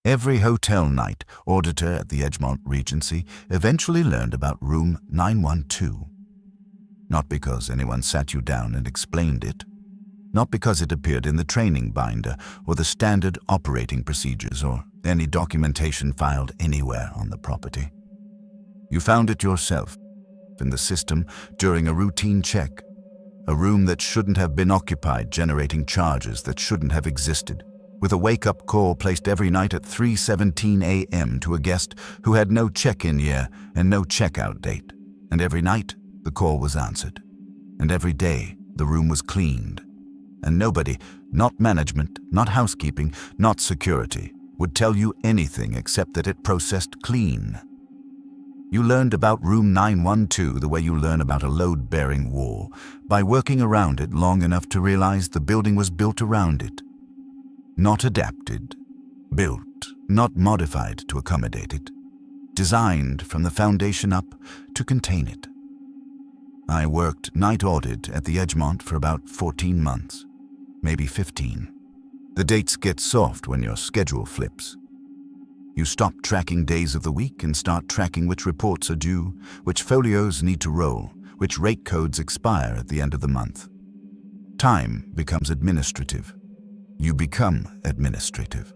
Every hotel night auditor at the Edgemont Regency eventually learned about room 912. Not because anyone sat you down and explained it. Not because it appeared in the training binder or the standard operating procedures or any documentation filed anywhere on the property. You found it yourself in the system during a routine check. A room that shouldn't have been occupied, generating charges that shouldn't have existed, with a wake-up call placed every night at 3:17 a.m. to a guest who had no check-in year and no check-out date. And every night, the call was answered. And every day, the room was cleaned. And nobody, not management, not housekeeping, not security, would tell you anything except that it processed clean. You learned about room 912 the way you learn about a load-bearing wall, by working around it long enough to realize the building was built around it. Not adapted, built, not modified to accommodate it, designed from the foundation up to contain it. I worked night audit at the Edgemont for about 14 months, maybe 15. The dates get soft when your schedule flips. You stop tracking days of the week and start tracking which reports are due, which folios need to roll, which rate codes expire at the end of the month. Time becomes administrative. You become administrative.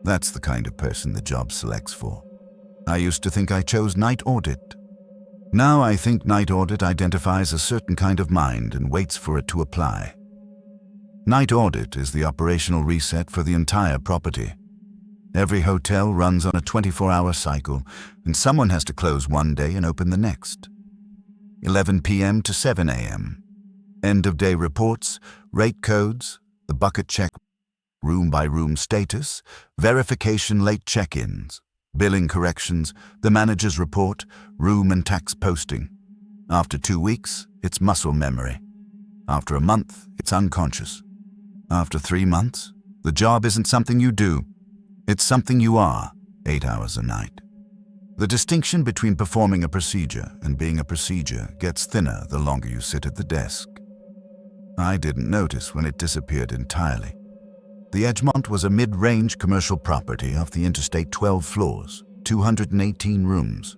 That's the kind of person the job selects for. I used to think I chose night audit. Now I think night audit identifies a certain kind of mind and waits for it to apply. Night audit is the operational reset for the entire property. Every hotel runs on a 24-hour cycle, and someone has to close one day and open the next. 11 p.m. to 7 a.m. End-of-day reports, rate codes, the bucket check, room-by-room status, verification late check-ins, billing corrections, the manager's report, room and tax posting. After 2 weeks, it's muscle memory. After a month, it's unconscious. After 3 months, the job isn't something you do. It's something you are, 8 hours a night. The distinction between performing a procedure and being a procedure gets thinner the longer you sit at the desk. I didn't notice when it disappeared entirely. The Edgemont was a mid-range commercial property off the interstate, 12 floors, 218 rooms.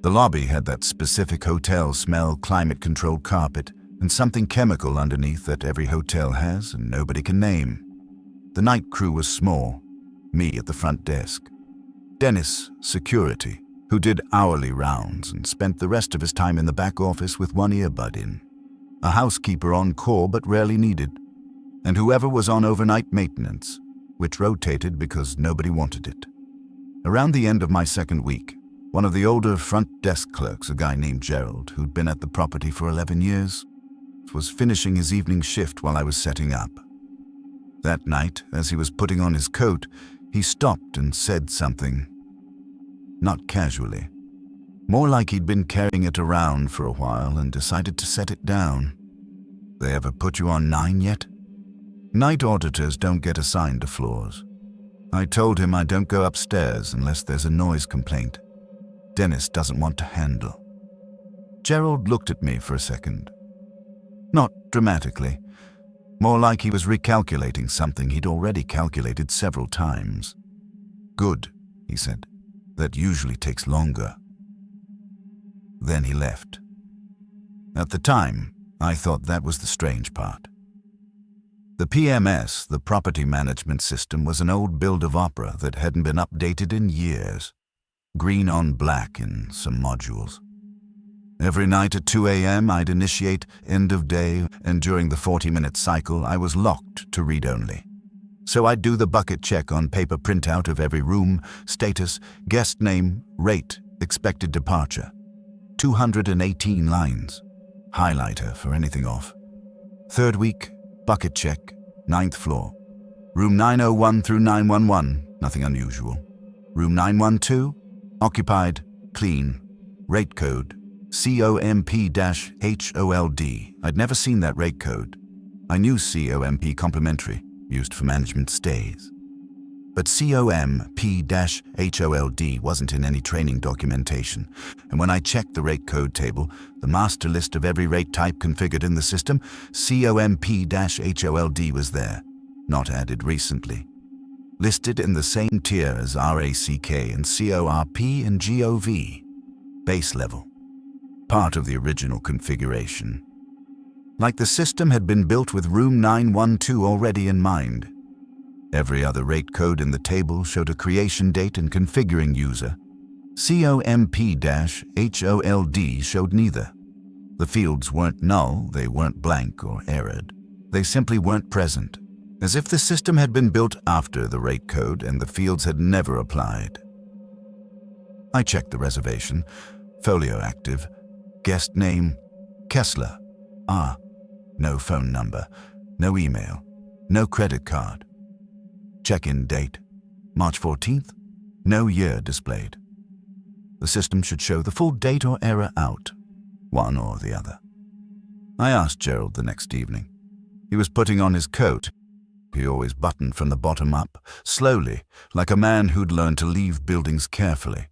The lobby had that specific hotel smell, climate-controlled carpet, and something chemical underneath that every hotel has and nobody can name. The night crew was small. Me at the front desk. Dennis, security, who did hourly rounds and spent the rest of his time in the back office with one earbud in. A housekeeper on call but rarely needed. And whoever was on overnight maintenance, which rotated because nobody wanted it. Around the end of my second week, one of the older front desk clerks, a guy named Gerald, who'd been at the property for 11 years, was finishing his evening shift while I was setting up. That night, as he was putting on his coat, he stopped and said something. Not casually. More like he'd been carrying it around for a while and decided to set it down. They ever put you on 9 yet? Night auditors don't get assigned to floors. I told him I don't go upstairs unless there's a noise complaint. Dennis doesn't want to handle. Gerald looked at me for a second. Not dramatically. More like he was recalculating something he'd already calculated several times. Good, he said. That usually takes longer. Then he left. At the time, I thought that was the strange part. The PMS, the property management system, was an old build of opera that hadn't been updated in years. Green on black in some modules. Every night at 2 a.m. I'd initiate end of day, and during the 40-minute cycle I was locked to read-only. So I'd do the bucket check on paper printout of every room, status, guest name, rate, expected departure. 218 lines. Highlighter for anything off. Third week, bucket check, 9th floor. Room 901 through 911, nothing unusual. Room 912, occupied, clean, rate code, COMP-HOLD. I'd never seen that rate code. I knew COMP complimentary, used for management stays. But COMP-HOLD wasn't in any training documentation, and when I checked the rate code table, the master list of every rate type configured in the system, COMP-HOLD was there, not added recently. listed in the same tier as RACK and CORP and GOV, base level, part of the original configuration. Like the system had been built with room 912 already in mind. Every other rate code in the table showed a creation date and configuring user. COMP-HOLD showed neither. The fields weren't null, they weren't blank or errored. They simply weren't present, as if the system had been built after the rate code and the fields had never applied. I checked the reservation. Folio active. Guest name, Kessler. No phone number, no email, no credit card. Check-in date, March 14th. No year displayed. The system should show the full date or error out, one or the other. I asked Gerald the next evening. He was putting on his coat. He always buttoned from the bottom up, slowly, like a man who'd learned to leave buildings carefully.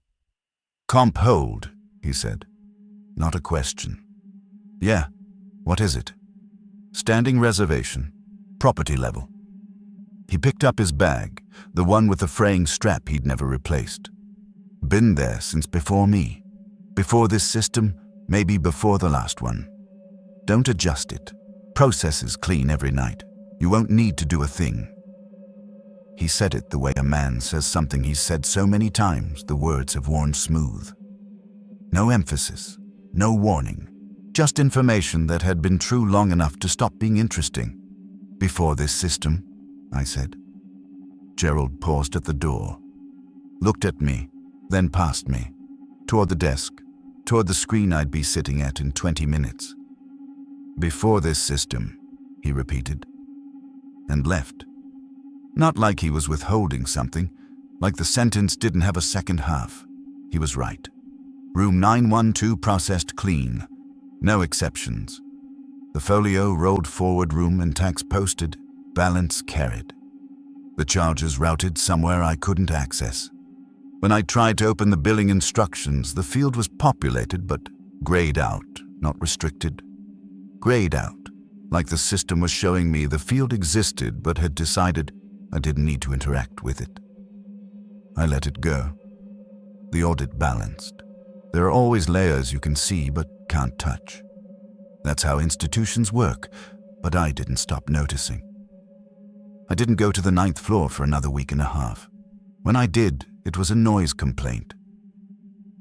"Comp hold," he said. Not a question. "Yeah, what is it?" "Standing reservation, property level." He picked up his bag, the one with the fraying strap he'd never replaced. "Been there since before me. Before this system, maybe before the last one. Don't adjust it. Processes clean every night. You won't need to do a thing." He said it the way a man says something he's said so many times the words have worn smooth. No emphasis, no warning. Just information that had been true long enough to stop being interesting. "Before this system," I said. Gerald paused at the door, looked at me, then past me, toward the desk, toward the screen I'd be sitting at in 20 minutes. "Before this system," he repeated, and left. Not like he was withholding something, like the sentence didn't have a second half. He was right. Room 912 processed clean. No exceptions. The folio rolled forward, room and tax posted, balance carried. The charges routed somewhere I couldn't access. When I tried to open the billing instructions, the field was populated but grayed out, not restricted. Grayed out, like the system was showing me the field existed but had decided I didn't need to interact with it. I let it go. The audit balanced. There are always layers you can see but can't touch. That's how institutions work, but I didn't stop noticing. I didn't go to the 9th floor for another week and a half. When I did, it was a noise complaint.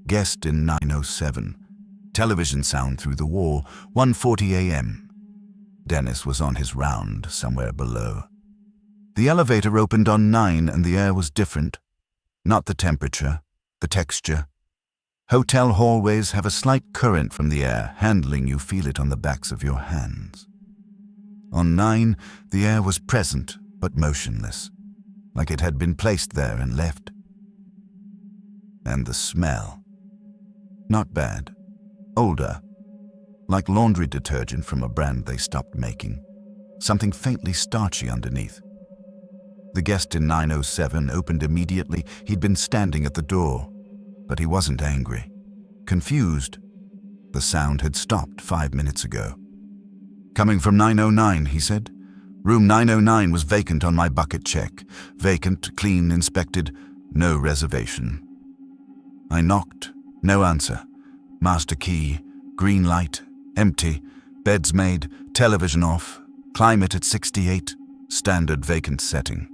Guest in 907. Television sound through the wall, 1:40 a.m. Dennis was on his round somewhere below. The elevator opened on 9 and the air was different. Not the temperature, the texture. Hotel hallways have a slight current from the air, handling you feel it on the backs of your hands. On 9, the air was present but motionless, like it had been placed there and left. And the smell. Not bad. Older. Like laundry detergent from a brand they stopped making. Something faintly starchy underneath. The guest in 907 opened immediately. He'd been standing at the door, but he wasn't angry. Confused. The sound had stopped 5 minutes ago. "Coming from 909, he said. "Room 909 was vacant on my bucket check. Vacant, clean, inspected, no reservation." I knocked, no answer. Master key, green light, empty, beds made, television off, climate at 68, standard vacant setting.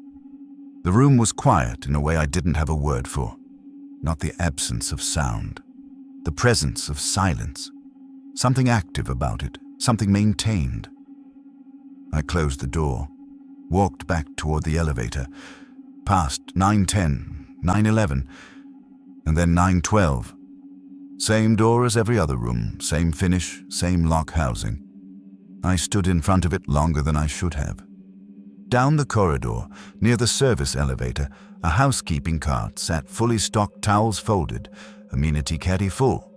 The room was quiet in a way I didn't have a word for. Not the absence of sound, the presence of silence. Something active about it, something maintained. I closed the door, walked back toward the elevator, past 910, 911, and then 912. Same door as every other room, same finish, same lock housing. I stood in front of it longer than I should have. Down the corridor, near the service elevator, a housekeeping cart sat fully stocked, towels folded, amenity caddy full.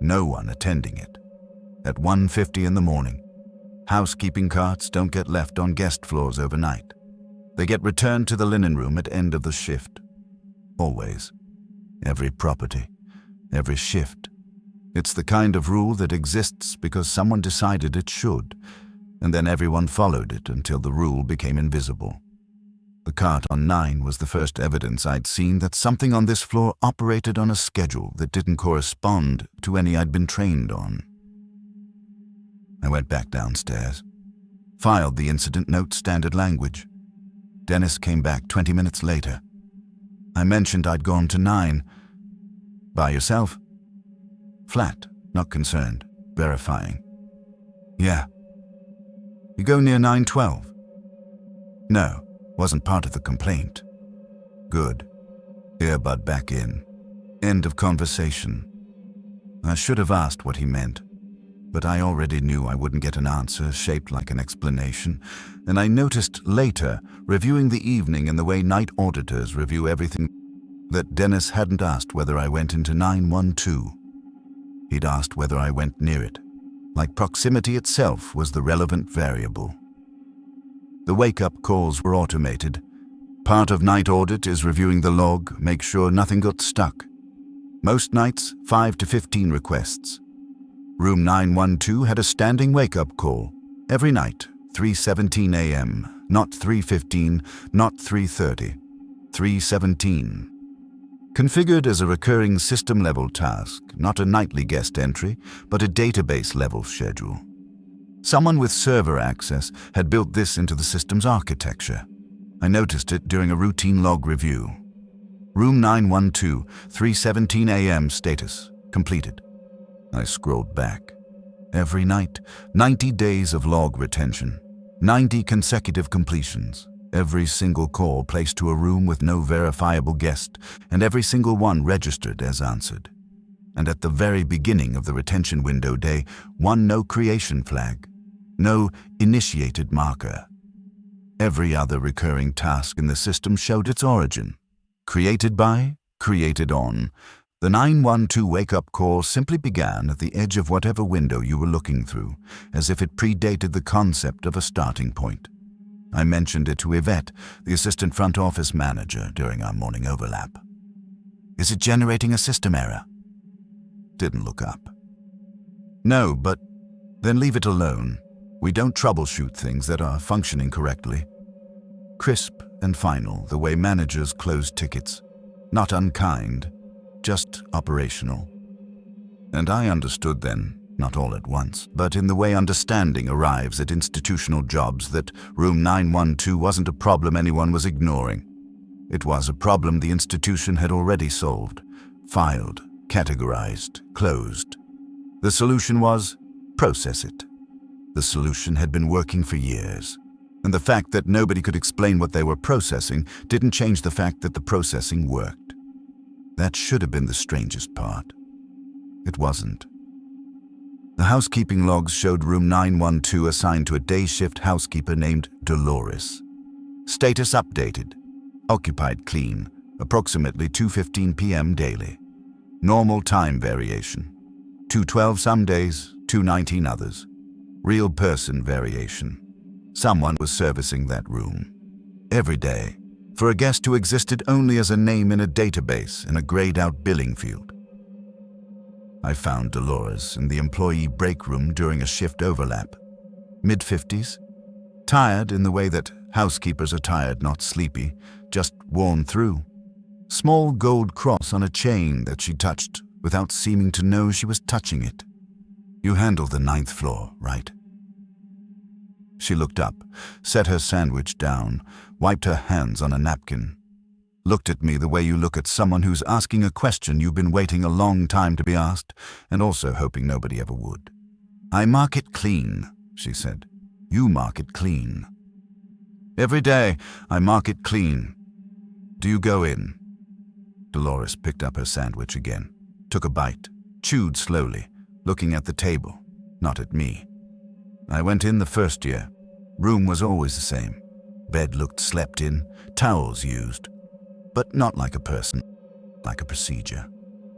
No one attending it. At 1:50 in the morning. Housekeeping carts don't get left on guest floors overnight. They get returned to the linen room at end of the shift. Always. Every property. Every shift. It's the kind of rule that exists because someone decided it should, and then everyone followed it until the rule became invisible. The cart on 9 was the first evidence I'd seen that something on this floor operated on a schedule that didn't correspond to any I'd been trained on. I went back downstairs, filed the incident note standard language. Dennis came back 20 minutes later. I mentioned I'd gone to 9. By yourself? Flat, not concerned, verifying. Yeah. You go near 912? No, wasn't part of the complaint. Good. Earbud back in. End of conversation. I should have asked what he meant, but I already knew I wouldn't get an answer shaped like an explanation, and I noticed later, reviewing the evening and the way night auditors review everything, that Dennis hadn't asked whether I went into 912. He'd asked whether I went near it, like proximity itself was the relevant variable. The wake-up calls were automated. Part of night audit is reviewing the log, make sure nothing got stuck. Most nights, 5 to 15 requests. Room 912 had a standing wake-up call every night, 3:17 a.m., not 3:15, not 3:30, 3:17. Configured as a recurring system-level task, not a nightly guest entry, but a database-level schedule. Someone with server access had built this into the system's architecture. I noticed it during a routine log review. Room 912, 3:17 a.m. status, completed. I scrolled back. Every night, 90 days of log retention, 90 consecutive completions, every single call placed to a room with no verifiable guest, and every single one registered as answered. And at the very beginning of the retention window day, one no creation flag, no initiated marker. Every other recurring task in the system showed its origin. Created by, created on. The 912 wake-up call simply began at the edge of whatever window you were looking through, as if it predated the concept of a starting point. I mentioned it to Yvette, the assistant front office manager, during our morning overlap. Is it generating a system error? Didn't look up. No, but then leave it alone. We don't troubleshoot things that are functioning correctly. Crisp and final, the way managers close tickets. Not unkind, just operational. And I understood then, not all at once, but in the way understanding arrives at institutional jobs, that room 912 wasn't a problem anyone was ignoring. It was a problem the institution had already solved, filed, categorized, closed. The solution was, process it. The solution had been working for years, and the fact that nobody could explain what they were processing didn't change the fact that the processing worked. That should have been the strangest part. It wasn't. The housekeeping logs showed room 912 assigned to a day shift housekeeper named Dolores. Status updated. Occupied clean, approximately 2:15 p.m. daily. Normal time variation. 2:12 some days, 2:19 others. Real person variation. Someone was servicing that room. Every day. For a guest who existed only as a name in a database in a grayed-out billing field. I found Dolores in the employee break room during a shift overlap. Mid-50s. Tired in the way that housekeepers are tired, not sleepy, just worn through. Small gold cross on a chain that she touched without seeming to know she was touching it. You handle the 9th floor, right? She looked up, set her sandwich down, wiped her hands on a napkin. Looked at me the way you look at someone who's asking a question you've been waiting a long time to be asked, and also hoping nobody ever would. I mark it clean, she said. You mark it clean. Every day, I mark it clean. Do you go in? Dolores picked up her sandwich again, took a bite, chewed slowly, looking at the table, not at me. I went in the first year. Room was always the same. Bed looked slept in, towels used. But not like a person, like a procedure.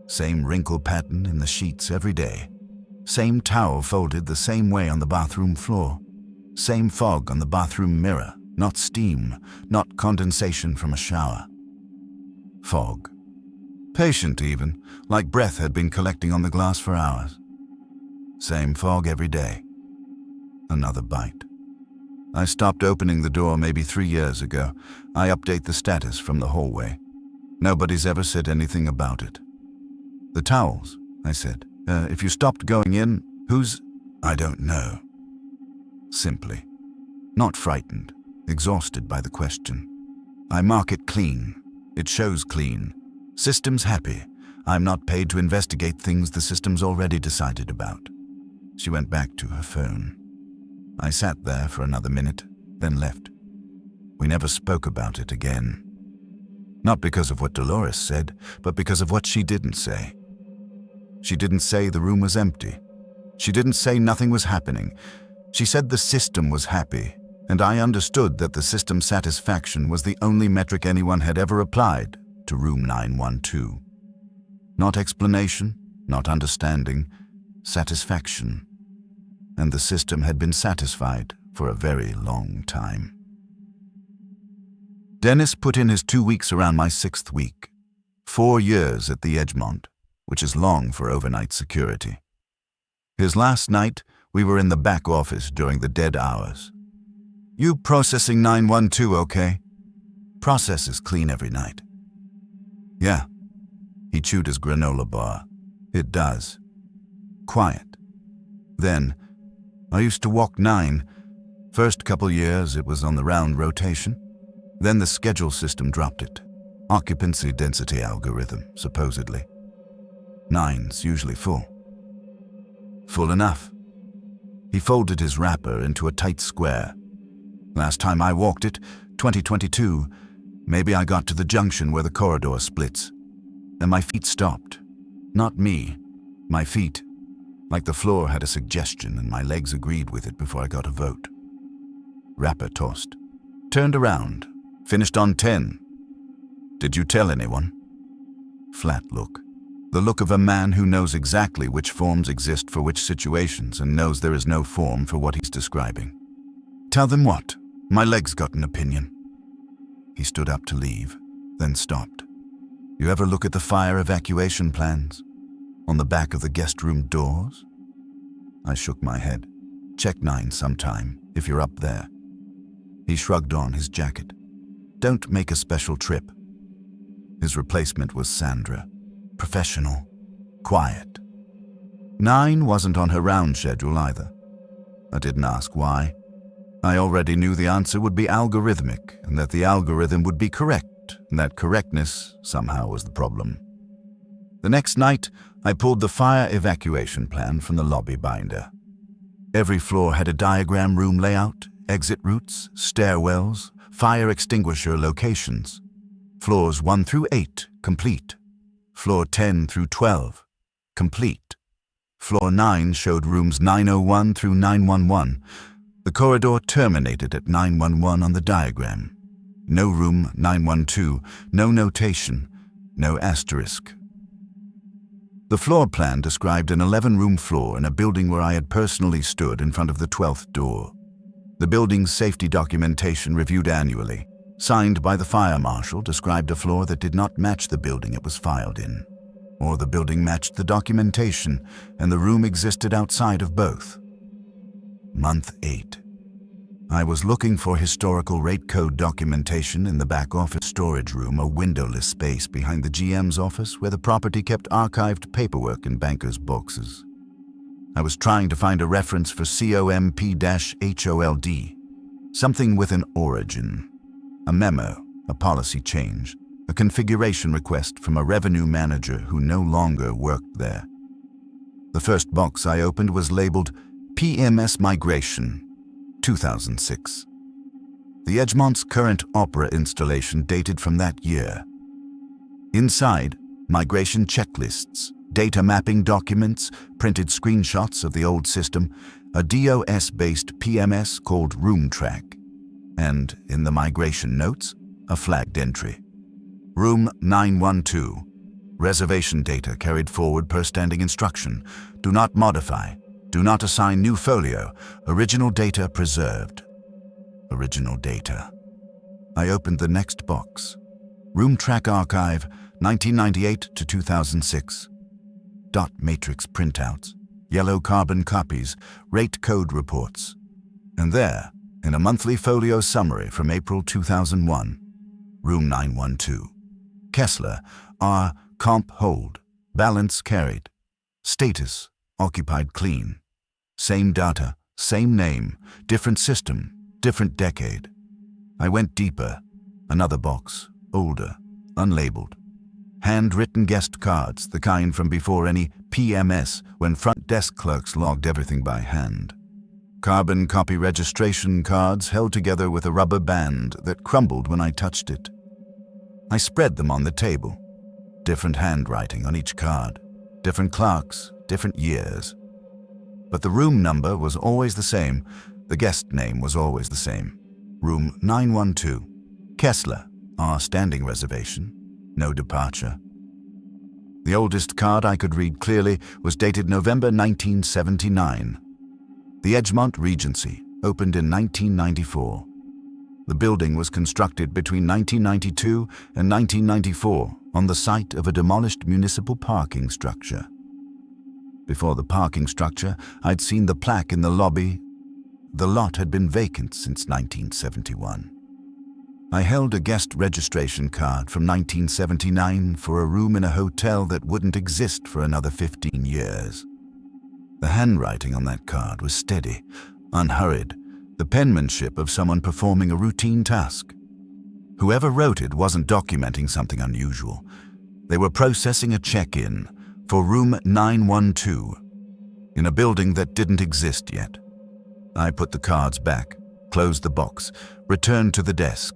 Same wrinkle pattern in the sheets every day. Same towel folded the same way on the bathroom floor. Same fog on the bathroom mirror, not steam, not condensation from a shower. Fog. Patient even, like breath had been collecting on the glass for hours. Same fog every day. Another bite. I stopped opening the door maybe 3 years ago. I update the status from the hallway. Nobody's ever said anything about it. The towels, I said. If you stopped going in, who's... I don't know. Simply. Not frightened, exhausted by the question. I mark it clean. It shows clean. System's happy. I'm not paid to investigate things the system's already decided about. She went back to her phone. I sat there for another minute, then left. We never spoke about it again. Not because of what Dolores said, but because of what she didn't say. She didn't say the room was empty. She didn't say nothing was happening. She said the system was happy, and I understood that the system's satisfaction was the only metric anyone had ever applied to room 912. Not explanation, not understanding, satisfaction. And the system had been satisfied for a very long time. Dennis put in his 2 weeks around my 6th week. 4 years at the Edgemont, which is long for overnight security. His last night, we were in the back office during the dead hours. You processing 912, okay? Process is clean every night. Yeah. He chewed his granola bar. It does. Quiet. Then, I used to walk 9. First couple years, it was on the round rotation. Then the schedule system dropped it. Occupancy density algorithm, supposedly. 9's usually full. Full enough. He folded his wrapper into a tight square. Last time I walked it, 2022, maybe I got to the junction where the corridor splits. And my feet stopped. Not me, my feet. Like the floor had a suggestion and my legs agreed with it before I got a vote. Wrapper tossed. Turned around. Finished on 10. Did you tell anyone? Flat look. The look of a man who knows exactly which forms exist for which situations and knows there is no form for what he's describing. Tell them what? My leg's got an opinion. He stood up to leave, then stopped. You ever look at the fire evacuation plans? On the back of the guest room doors? I shook my head. Check 9 sometime, if you're up there. He shrugged on his jacket. Don't make a special trip. His replacement was Sandra. Professional. Quiet. 9 wasn't on her round schedule either. I didn't ask why. I already knew the answer would be algorithmic, and that the algorithm would be correct, and that correctness somehow was the problem. The next night, I pulled the fire evacuation plan from the lobby binder. Every floor had a diagram room layout, exit routes, stairwells, fire extinguisher locations. Floors 1 through 8, complete. Floor 10 through 12, complete. Floor 9 showed rooms 901 through 911. The corridor terminated at 911 on the diagram. No room 912, no notation, no asterisk. The floor plan described an 11-room floor in a building where I had personally stood in front of the 12th door. The building's safety documentation reviewed annually, signed by the fire marshal, described a floor that did not match the building it was filed in. Or the building matched the documentation and the room existed outside of both. Month 8. I was looking for historical rate code documentation in the back office storage room, a windowless space behind the GM's office where the property kept archived paperwork in bankers' boxes. I was trying to find a reference for COMP-HOLD, something with an origin, a memo, a policy change, a configuration request from a revenue manager who no longer worked there. The first box I opened was labeled PMS Migration, 2006. The Edgemont's current Opera installation dated from that year. Inside, migration checklists, data mapping documents, printed screenshots of the old system, a DOS-based PMS called RoomTrack, and, in the migration notes, a flagged entry. Room 912. Reservation data carried forward per standing instruction. Do not modify. Do not assign new folio. Original data preserved. Original data. I opened the next box. RoomTrack Archive, 1998 to 2006. Dot matrix printouts, yellow carbon copies, rate code reports. And there, in a monthly folio summary from April 2001. Room 912. Kessler, R. Comp hold. Balance carried. Status, occupied clean. Same data, same name, different system, different decade. I went deeper. Another box, older, unlabeled. Handwritten guest cards, the kind from before any PMS, when front desk clerks logged everything by hand. Carbon copy registration cards held together with a rubber band that crumbled when I touched it. I spread them on the table. Different handwriting on each card, different clerks, different years. But the room number was always the same. The guest name was always the same. Room 912. Kessler, our standing reservation. No departure. The oldest card I could read clearly was dated November 1979. The Edgemont Regency, opened in 1994. The building was constructed between 1992 and 1994 on the site of a demolished municipal parking structure. Before the parking structure, I'd seen the plaque in the lobby. The lot had been vacant since 1971. I held a guest registration card from 1979 for a room in a hotel that wouldn't exist for another 15 years. The handwriting on that card was steady, unhurried, the penmanship of someone performing a routine task. Whoever wrote it wasn't documenting something unusual. They were processing a check-in for room 912 in a building that didn't exist yet. I put the cards back, closed the box, returned to the desk.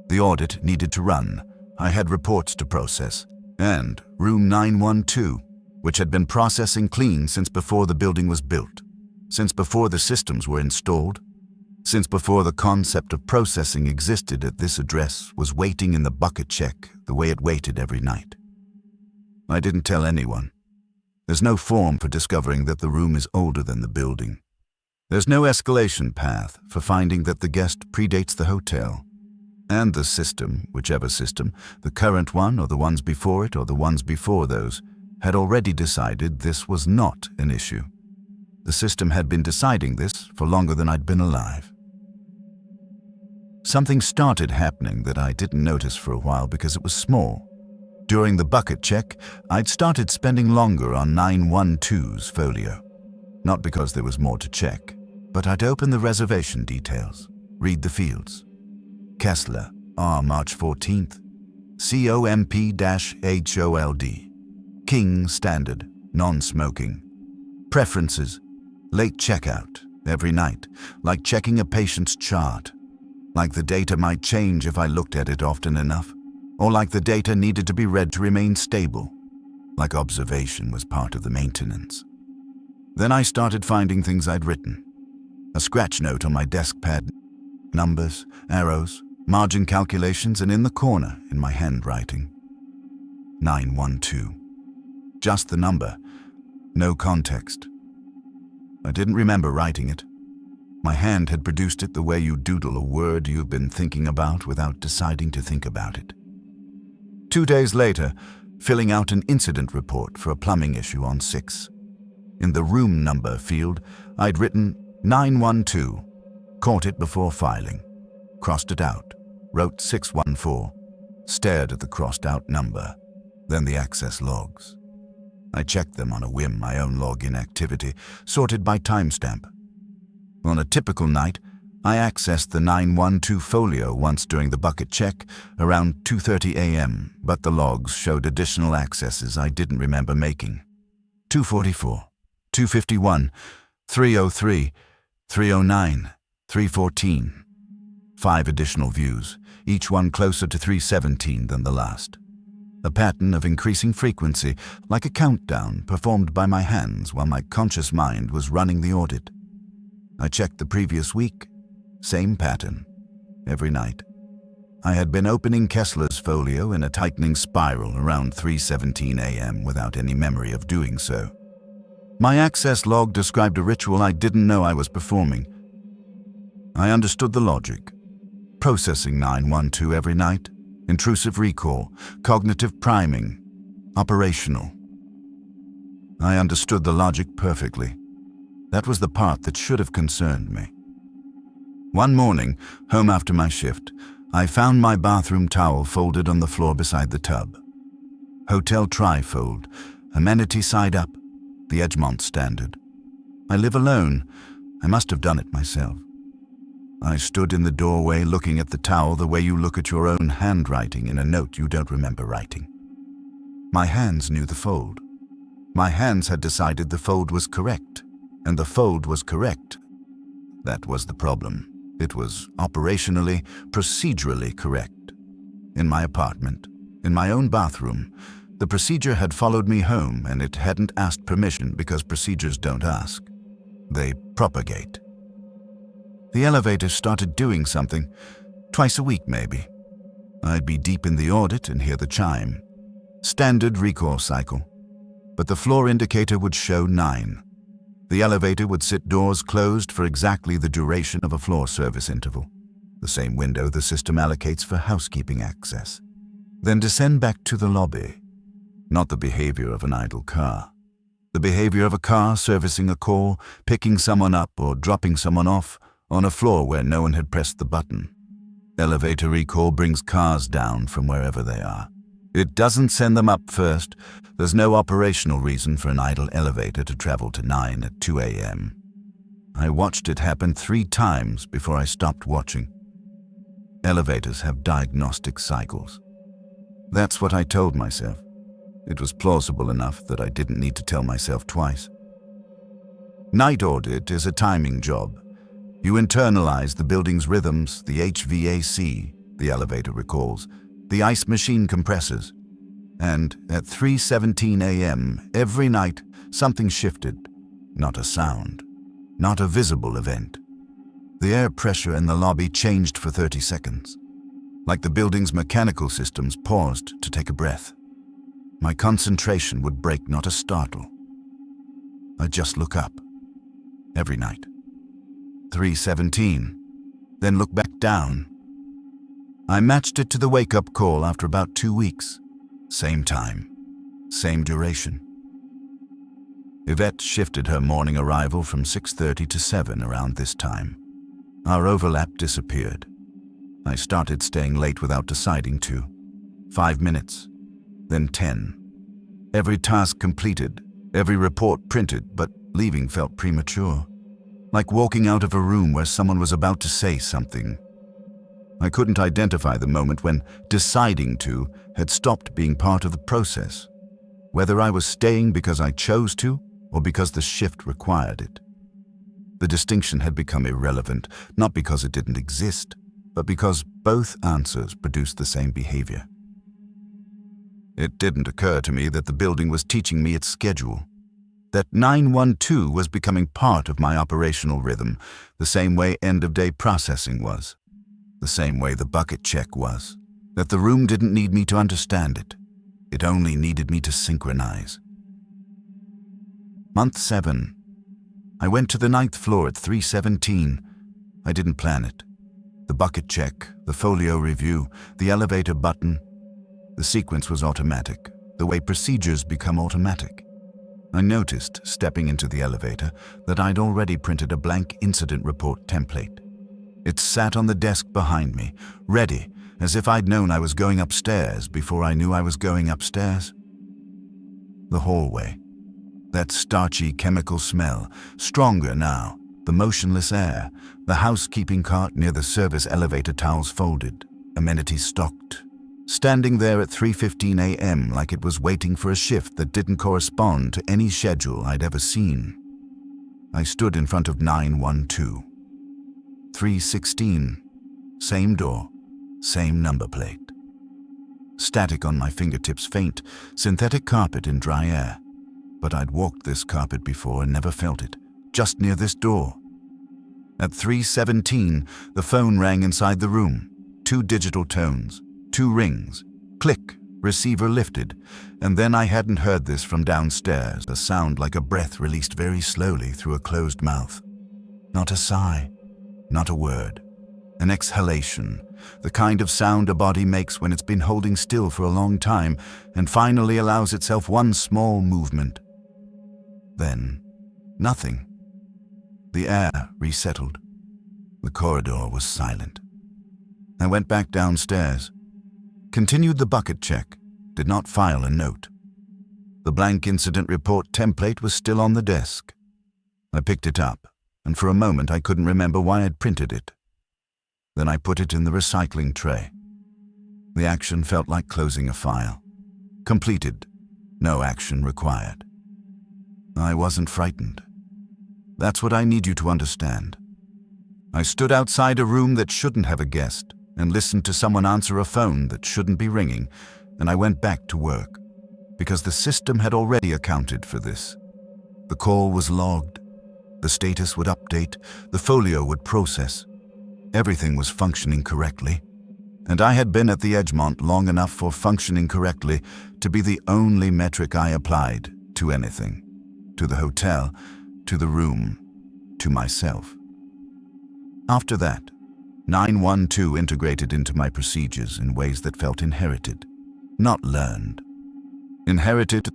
The audit needed to run. I had reports to process. And room 912, which had been processing clean since before the building was built, since before the systems were installed, since before the concept of processing existed at this address, was waiting in the bucket check the way it waited every night. I didn't tell anyone. There's no form for discovering that the room is older than the building. There's no escalation path for finding that the guest predates the hotel. And the system, whichever system, the current one or the ones before it or the ones before those, had already decided this was not an issue. The system had been deciding this for longer than I'd been alive. Something started happening that I didn't notice for a while because it was small. During the bucket check, I'd started spending longer on 912's folio. Not because there was more to check, but I'd open the reservation details, read the fields. Kessler, R. March 14th, COMP-HOLD. King Standard, non-smoking. Preferences, late checkout, every night, like checking a patient's chart. Like the data might change if I looked at it often enough, or like the data needed to be read to remain stable, like observation was part of the maintenance. Then I started finding things I'd written. A scratch note on my desk pad, numbers, arrows, margin calculations, and in the corner, in my handwriting, 912. Just the number, no context. I didn't remember writing it. My hand had produced it the way you doodle a word you've been thinking about without deciding to think about it. 2 days later, filling out an incident report for a plumbing issue on 6. In the room number field, I'd written 912, caught it before filing, crossed it out, wrote 614, stared at the crossed out number, then the access logs. I checked them on a whim, my own login activity, sorted by timestamp. On a typical night, I accessed the 912 folio once during the bucket check around 2:30 a.m., but the logs showed additional accesses I didn't remember making. 244, 251, 303, 309, 314. 5 additional views, each one closer to 317 than the last. A pattern of increasing frequency, like a countdown performed by my hands while my conscious mind was running the audit. I checked the previous week. Same pattern, every night. I had been opening Kessler's folio in a tightening spiral around 3:17 a.m. without any memory of doing so. My access log described a ritual I didn't know I was performing. I understood the logic. Processing 912 every night, intrusive recall, cognitive priming, operational. I understood the logic perfectly. That was the part that should have concerned me. One morning, home after my shift, I found my bathroom towel folded on the floor beside the tub. Hotel trifold, amenity side up, the Edgemont standard. I live alone. I must have done it myself. I stood in the doorway looking at the towel the way you look at your own handwriting in a note you don't remember writing. My hands knew the fold. My hands had decided the fold was correct, and the fold was correct. That was the problem. It was operationally, procedurally correct. In my apartment, in my own bathroom, the procedure had followed me home, and it hadn't asked permission because procedures don't ask. They propagate. The elevator started doing something, twice a week maybe. I'd be deep in the audit and hear the chime. Standard recall cycle. But the floor indicator would show 9. The elevator would sit doors closed for exactly the duration of a floor service interval, the same window the system allocates for housekeeping access. Then descend back to the lobby. Not the behavior of an idle car. The behavior of a car servicing a call, picking someone up or dropping someone off on a floor where no one had pressed the button. Elevator recall brings cars down from wherever they are. It doesn't send them up first. There's no operational reason for an idle elevator to travel to 9 at 2 a.m. I watched it happen 3 times before I stopped watching. Elevators have diagnostic cycles. That's what I told myself. It was plausible enough that I didn't need to tell myself twice. Night audit is a timing job. You internalize the building's rhythms, the HVAC, the elevator recalls, the ice machine compressors. And at 3:17 a.m. every night, something shifted. Not a sound, not a visible event. The air pressure in the lobby changed for 30 seconds, like the building's mechanical systems paused to take a breath. My concentration would break, not a startle. I'd just look up. Every night. 3:17. Then look back down. I matched it to the wake-up call after about 2 weeks. Same time. Same duration. Yvette shifted her morning arrival from 6:30 to 7 around this time. Our overlap disappeared. I started staying late without deciding to. 5 minutes. Then 10. Every task completed, every report printed, but leaving felt premature. Like walking out of a room where someone was about to say something. I couldn't identify the moment when deciding to had stopped being part of the process, whether I was staying because I chose to or because the shift required it. The distinction had become irrelevant, not because it didn't exist, but because both answers produced the same behavior. It didn't occur to me that the building was teaching me its schedule, that 912 was becoming part of my operational rhythm, the same way end-of-day processing was, the same way the bucket check was, that the room didn't need me to understand it. It only needed me to synchronize. Month 7. I went to the 9th floor at 3:17. I didn't plan it. The bucket check, the folio review, the elevator button. The sequence was automatic, the way procedures become automatic. I noticed, stepping into the elevator, that I'd already printed a blank incident report template. It sat on the desk behind me, ready, as if I'd known I was going upstairs before I knew I was going upstairs. The hallway. That starchy chemical smell, stronger now, the motionless air, the housekeeping cart near the service elevator, towels folded, amenities stocked. Standing there at 3:15 a.m. like it was waiting for a shift that didn't correspond to any schedule I'd ever seen. I stood in front of 912. 3:16. Same door, same number plate. Static on my fingertips, faint, synthetic carpet in dry air. But I'd walked this carpet before and never felt it, just near this door. At 3:17, the phone rang inside the room. 2 digital tones. 2 rings. Click, receiver lifted, and then I hadn't heard this from downstairs, a sound like a breath released very slowly through a closed mouth. Not a sigh, not a word. An exhalation, the kind of sound a body makes when it's been holding still for a long time and finally allows itself one small movement. Then, nothing. The air resettled. The corridor was silent. I went back downstairs, continued the bucket check, did not file a note. The blank incident report template was still on the desk. I picked it up, and for a moment I couldn't remember why I'd printed it. Then I put it in the recycling tray. The action felt like closing a file. Completed. No action required. I wasn't frightened. That's what I need you to understand. I stood outside a room that shouldn't have a guest and listened to someone answer a phone that shouldn't be ringing, and I went back to work, because the system had already accounted for this. The call was logged. The status would update. The folio would process. Everything was functioning correctly. And I had been at the Edgemont long enough for functioning correctly to be the only metric I applied to anything. To the hotel, to the room, to myself. After that, 912 integrated into my procedures in ways that felt inherited, not learned. Inherited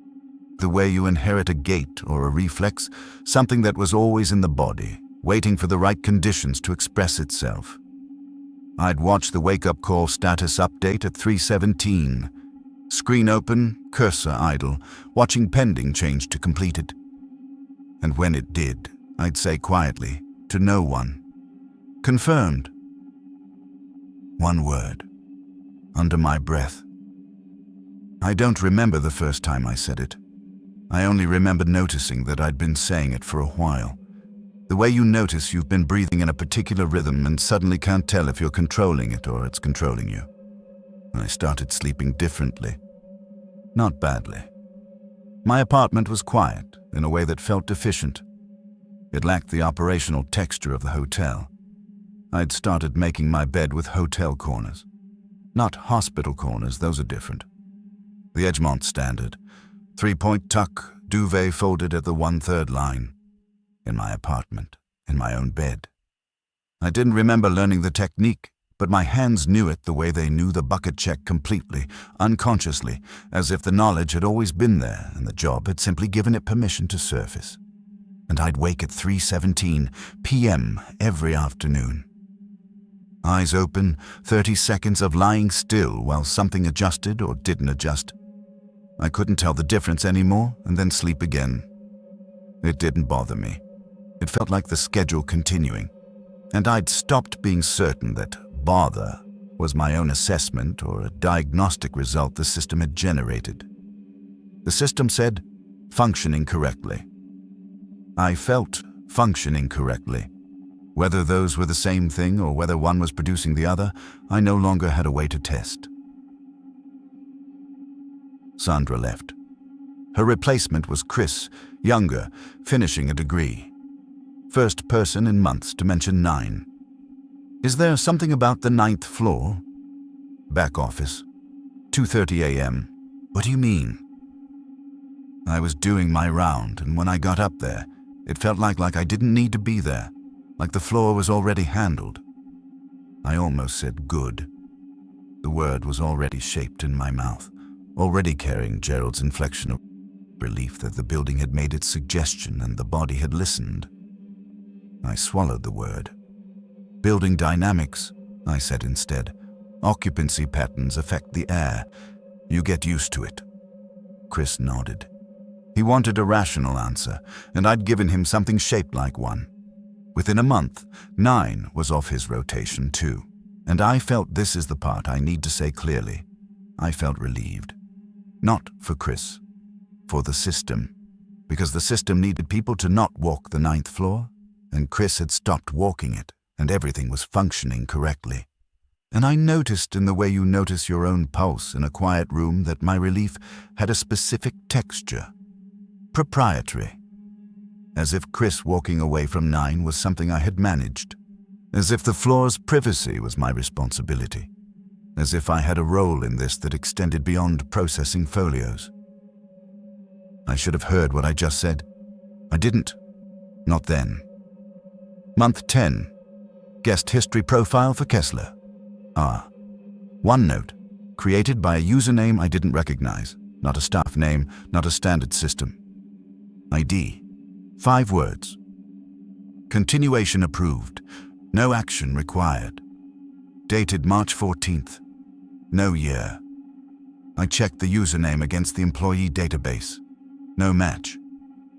the way you inherit a gait or a reflex, something that was always in the body, waiting for the right conditions to express itself. I'd watch the wake-up call status update at 3:17. Screen open, cursor idle, watching pending change to completed. And when it did, I'd say quietly, to no one, confirmed. One word, under my breath. I don't remember the first time I said it. I only remember noticing that I'd been saying it for a while. The way you notice you've been breathing in a particular rhythm and suddenly can't tell if you're controlling it or it's controlling you. I started sleeping differently. Not badly. My apartment was quiet in a way that felt deficient. It lacked the operational texture of the hotel. I'd started making my bed with hotel corners. Not hospital corners, those are different. The Edgemont standard. 3-point tuck, duvet folded at the 1/3 line. In my apartment, in my own bed. I didn't remember learning the technique, but my hands knew it the way they knew the bucket check completely, unconsciously, as if the knowledge had always been there and the job had simply given it permission to surface. And I'd wake at 3:17 p.m. every afternoon. Eyes open, 30 seconds of lying still while something adjusted or didn't adjust. I couldn't tell the difference anymore, and then sleep again. It didn't bother me. It felt like the schedule continuing, and I'd stopped being certain that bother was my own assessment or a diagnostic result the system had generated. The system said, functioning correctly. I felt functioning correctly. Whether those were the same thing or whether one was producing the other, I no longer had a way to test. Sandra left. Her replacement was Chris, younger, finishing a degree. First person in months to mention 9. Is there something about the 9th floor? Back office. 2:30 a.m. What do you mean? I was doing my round, and when I got up there, it felt like I didn't need to be there, like the floor was already handled. I almost said good. The word was already shaped in my mouth, already carrying Gerald's inflection of relief that the building had made its suggestion and the body had listened. I swallowed the word. Building dynamics, I said instead. Occupancy patterns affect the air. You get used to it. Chris nodded. He wanted a rational answer, and I'd given him something shaped like one. Within a month, 9 was off his rotation too, and I felt this is the part I need to say clearly. I felt relieved. Not for Chris, for the system, because the system needed people to not walk the 9th floor, and Chris had stopped walking it, and everything was functioning correctly. And I noticed in the way you notice your own pulse in a quiet room that my relief had a specific texture. Proprietary. As if Chris walking away from 9 was something I had managed. As if the floor's privacy was my responsibility. As if I had a role in this that extended beyond processing folios. I should have heard what I just said. I didn't. Not then. Month 10. Guest history profile for Kessler. OneNote. Created by a username I didn't recognize. Not a staff name, not a standard system. ID. 5 words. Continuation approved. No action required. Dated March 14th. No year. I checked the username against the employee database. No match.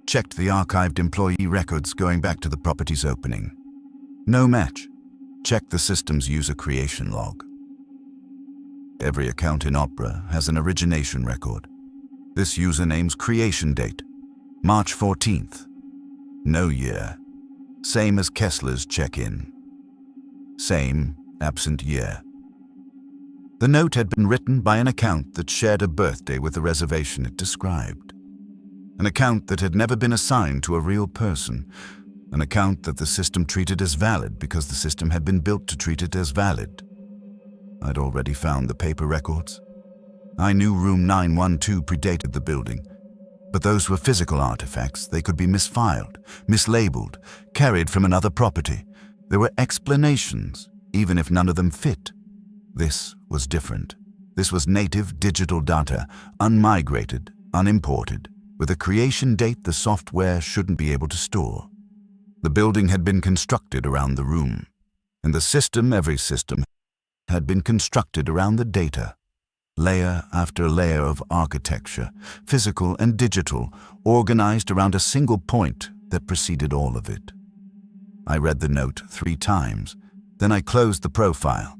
Checked the archived employee records going back to the property's opening. No match. Checked the system's user creation log. Every account in Opera has an origination record. This username's creation date, March 14th. No year. Same as Kessler's check-in. Same, absent year. The note had been written by an account that shared a birthday with the reservation it described. An account that had never been assigned to a real person. An account that the system treated as valid because the system had been built to treat it as valid. I'd already found the paper records. I knew room 912 predated the building, but those were physical artifacts. They could be misfiled, mislabeled, carried from another property. There were explanations, even if none of them fit. This was different. This was native digital data, unmigrated, unimported, with a creation date the software shouldn't be able to store. The building had been constructed around the room, and the system, every system, had been constructed around the data. Layer after layer of architecture, physical and digital, organized around a single point that preceded all of it. I read the note 3 times, then I closed the profile.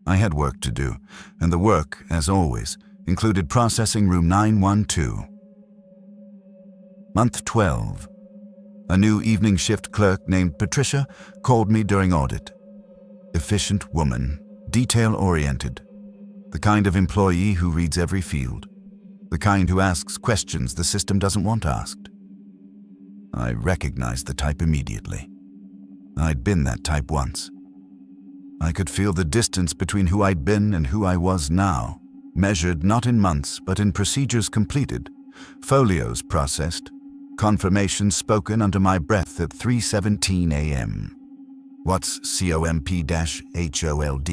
I had work to do, and the work, as always, included processing room 912. Month 12. A new evening shift clerk named Patricia called me during audit. Efficient woman, detail-oriented. The kind of employee who reads every field. The kind who asks questions the system doesn't want asked. I recognized the type immediately. I'd been that type once. I could feel the distance between who I'd been and who I was now, measured not in months but in procedures completed, folios processed, confirmations spoken under my breath at 3:17 a.m. What's COMP-HOLD?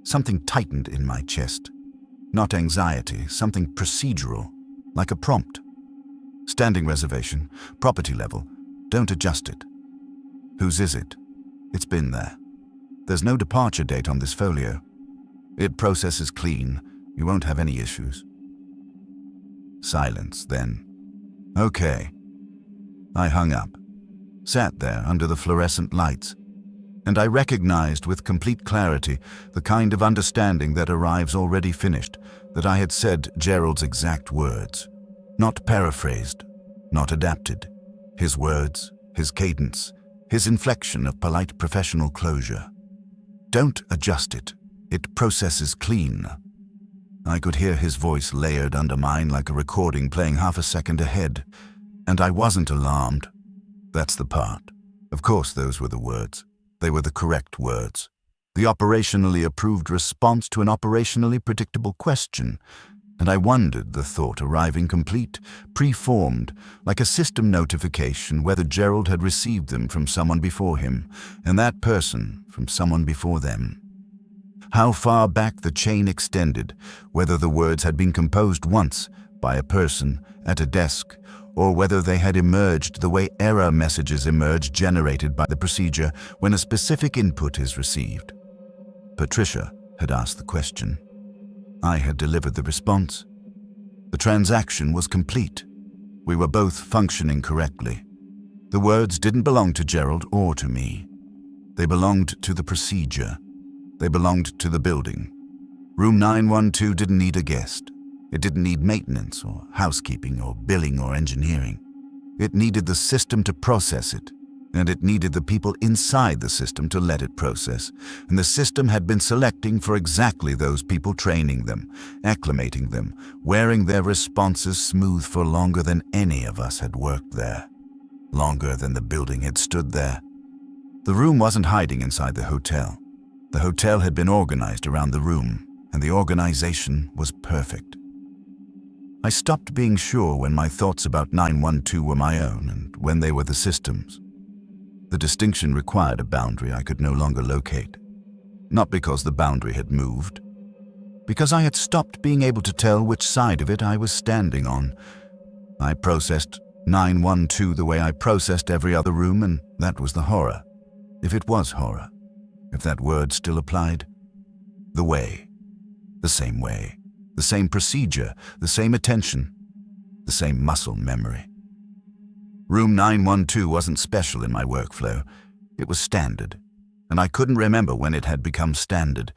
Something tightened in my chest. Not anxiety, something procedural, like a prompt. Standing reservation, property level, don't adjust it. Whose is it? It's been there. There's no departure date on this folio. It processes clean, you won't have any issues. Silence, then. Okay. I hung up, sat there under the fluorescent lights, and I recognized with complete clarity the kind of understanding that arrives already finished, that I had said Gerald's exact words. Not paraphrased, not adapted. His words, his cadence, his inflection of polite professional closure. Don't adjust it. It processes clean. I could hear his voice layered under mine like a recording playing half a second ahead, and I wasn't alarmed. That's the part. Of course those were the words. They were the correct words. The operationally approved response to an operationally predictable question, and I wondered, the thought arriving complete, preformed, like a system notification, whether Gerald had received them from someone before him, and that person from someone before them. How far back the chain extended, whether the words had been composed once by a person at a desk, or whether they had emerged the way error messages emerge generated by the procedure when a specific input is received. Patricia had asked the question. I had delivered the response. The transaction was complete. We were both functioning correctly. The words didn't belong to Gerald or to me. They belonged to the procedure. They belonged to the building. Room 912 didn't need a guest. It didn't need maintenance or housekeeping or billing or engineering. It needed the system to process it, and it needed the people inside the system to let it process. And the system had been selecting for exactly those people, training them, acclimating them, wearing their responses smooth for longer than any of us had worked there, longer than the building had stood there. The room wasn't hiding inside the hotel. The hotel had been organized around the room, and the organization was perfect. I stopped being sure when my thoughts about 912 were my own and when they were the system's. The distinction required a boundary I could no longer locate. Not because the boundary had moved, because I had stopped being able to tell which side of it I was standing on. I processed 912 the way I processed every other room, and that was the horror. If it was horror, if that word still applied, the way, the same procedure, the same attention, the same muscle memory. Room 912 wasn't special in my workflow. It was standard, and I couldn't remember when it had become standard,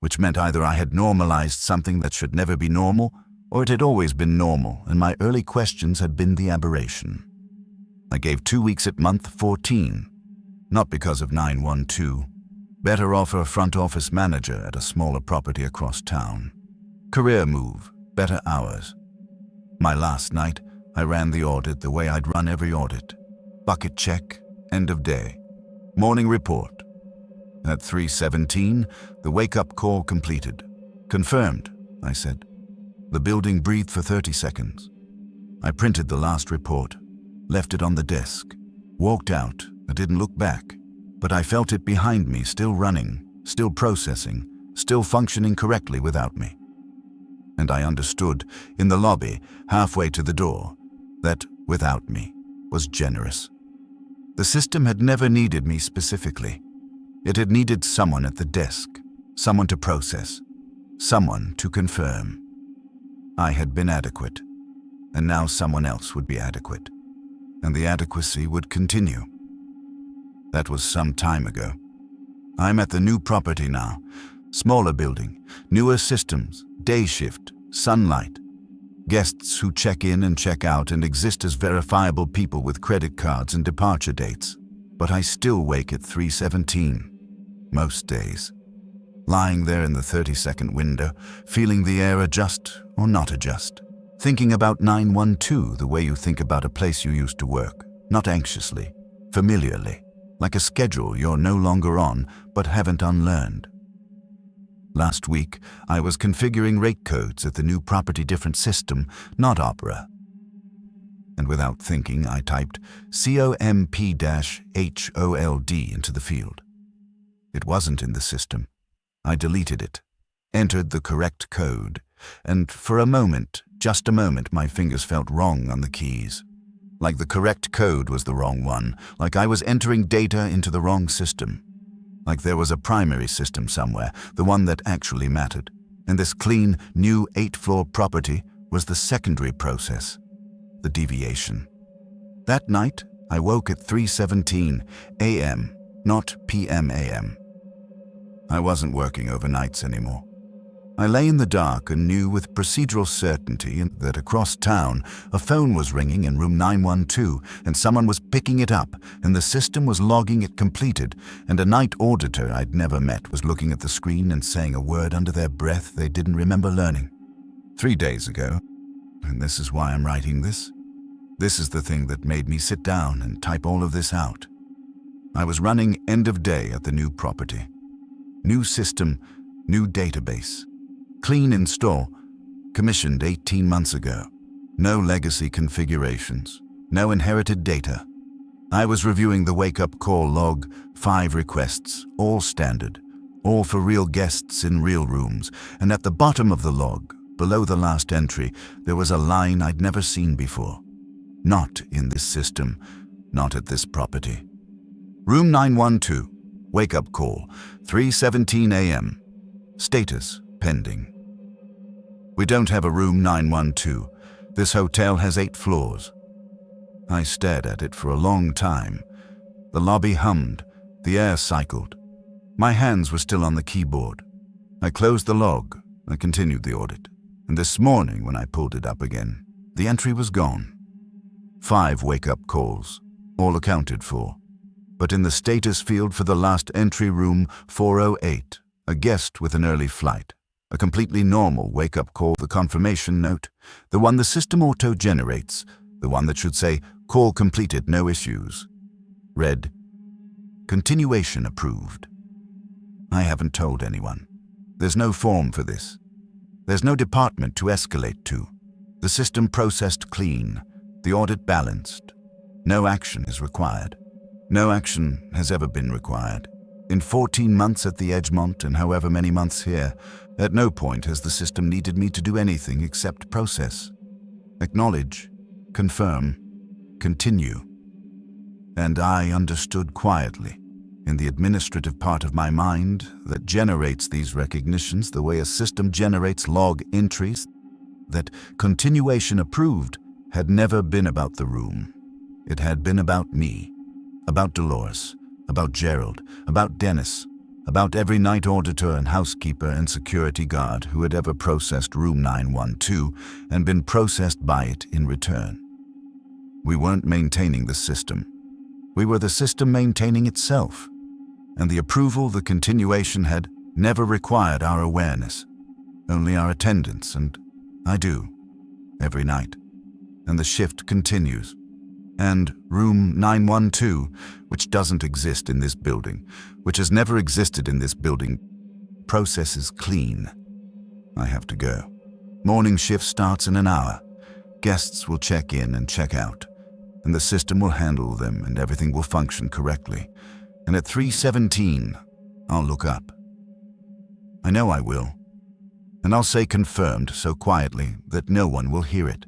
which meant either I had normalized something that should never be normal, or it had always been normal, and my early questions had been the aberration. I gave 2 weeks at month 14, not because of 912. Better offer a front office manager at a smaller property across town. Career move, better hours. My last night, I ran the audit the way I'd run every audit. Bucket check, end of day. Morning report. At 3:17, the wake-up call completed. Confirmed, I said. The building breathed for 30 seconds. I printed the last report, left it on the desk, walked out. I didn't look back, but I felt it behind me, still running, still processing, still functioning correctly without me. And I understood, in the lobby, halfway to the door, that without me was generous. The system had never needed me specifically. It had needed someone at the desk, someone to process, someone to confirm. I had been adequate, and now someone else would be adequate, and the adequacy would continue. That was some time ago. I'm at the new property now. Smaller building, newer systems, day shift, sunlight. Guests who check in and check out and exist as verifiable people with credit cards and departure dates. But I still wake at 3:17, most days. Lying there in the 30-second window, feeling the air adjust or not adjust. Thinking about 912 the way you think about a place you used to work, not anxiously, familiarly. Like a schedule you're no longer on, but haven't unlearned. Last week, I was configuring rate codes at the new property different system, not Opera. And without thinking, I typed COMP-HOLD into the field. It wasn't in the system. I deleted it, entered the correct code, and for a moment, just a moment, my fingers felt wrong on the keys. Like the correct code was the wrong one, like I was entering data into the wrong system. Like there was a primary system somewhere, the one that actually mattered, and this clean, new 8-floor property was the secondary process, the deviation. That night, I woke at 3:17 a.m., not p.m. a.m. I wasn't working overnights anymore. I lay in the dark and knew with procedural certainty that across town a phone was ringing in room 912 and someone was picking it up and the system was logging it completed and a night auditor I'd never met was looking at the screen and saying a word under their breath they didn't remember learning. 3 days ago, and this is why I'm writing this. This is the thing that made me sit down and type all of this out. I was running end of day at the new property. New system, new database. Clean install, commissioned 18 months ago. No legacy configurations, no inherited data. I was reviewing the wake-up call log, 5 requests, all standard, all for real guests in real rooms, and at the bottom of the log, below the last entry, there was a line I'd never seen before. Not in this system, not at this property. Room 912, wake-up call, 3:17 a.m. Status, pending. We don't have a room 912. This hotel has 8 floors. I stared at it for a long time. The lobby hummed. The air cycled. My hands were still on the keyboard. I closed the log. I continued the audit. And this morning, when I pulled it up again, the entry was gone. 5 wake-up calls, all accounted for. But in the status field for the last entry, room 408, a guest with an early flight. A completely normal wake-up call, the confirmation note, the one the system auto-generates, the one that should say, call completed, no issues. Read, continuation approved. I haven't told anyone. There's no form for this. There's no department to escalate to. The system processed clean, the audit balanced. No action is required. No action has ever been required. In 14 months at the Edgemont and however many months here, at no point has the system needed me to do anything except process, acknowledge, confirm, continue. And I understood quietly, in the administrative part of my mind that generates these recognitions the way a system generates log entries, that continuation approved had never been about the room. It had been about me, about Dolores, about Gerald, about Dennis, about every night auditor and housekeeper and security guard who had ever processed room 912 and been processed by it in return. We weren't maintaining the system. We were the system maintaining itself, and the approval, the continuation had never required our awareness, only our attendance, and I do, every night. And the shift continues. And room 912, which doesn't exist in this building, which has never existed in this building, processes clean. I have to go. Morning shift starts in an hour. Guests will check in and check out, and the system will handle them and everything will function correctly. And at 3:17, I'll look up. I know I will. And I'll say confirmed so quietly that no one will hear it.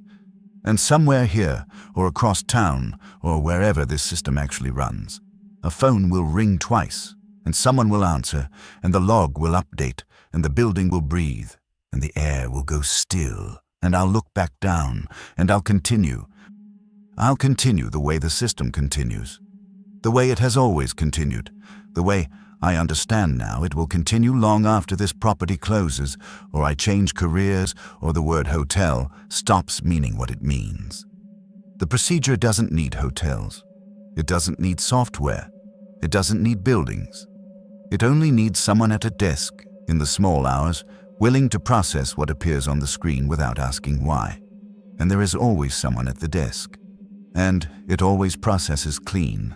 And somewhere here, or across town, or wherever this system actually runs, a phone will ring twice, and someone will answer, and the log will update, and the building will breathe, and the air will go still, and I'll look back down, and I'll continue. I'll continue the way the system continues, the way it has always continued, the way I understand now it will continue long after this property closes, or I change careers, or the word hotel stops meaning what it means. The procedure doesn't need hotels. It doesn't need software. It doesn't need buildings. It only needs someone at a desk, in the small hours, willing to process what appears on the screen without asking why. And there is always someone at the desk. And it always processes clean.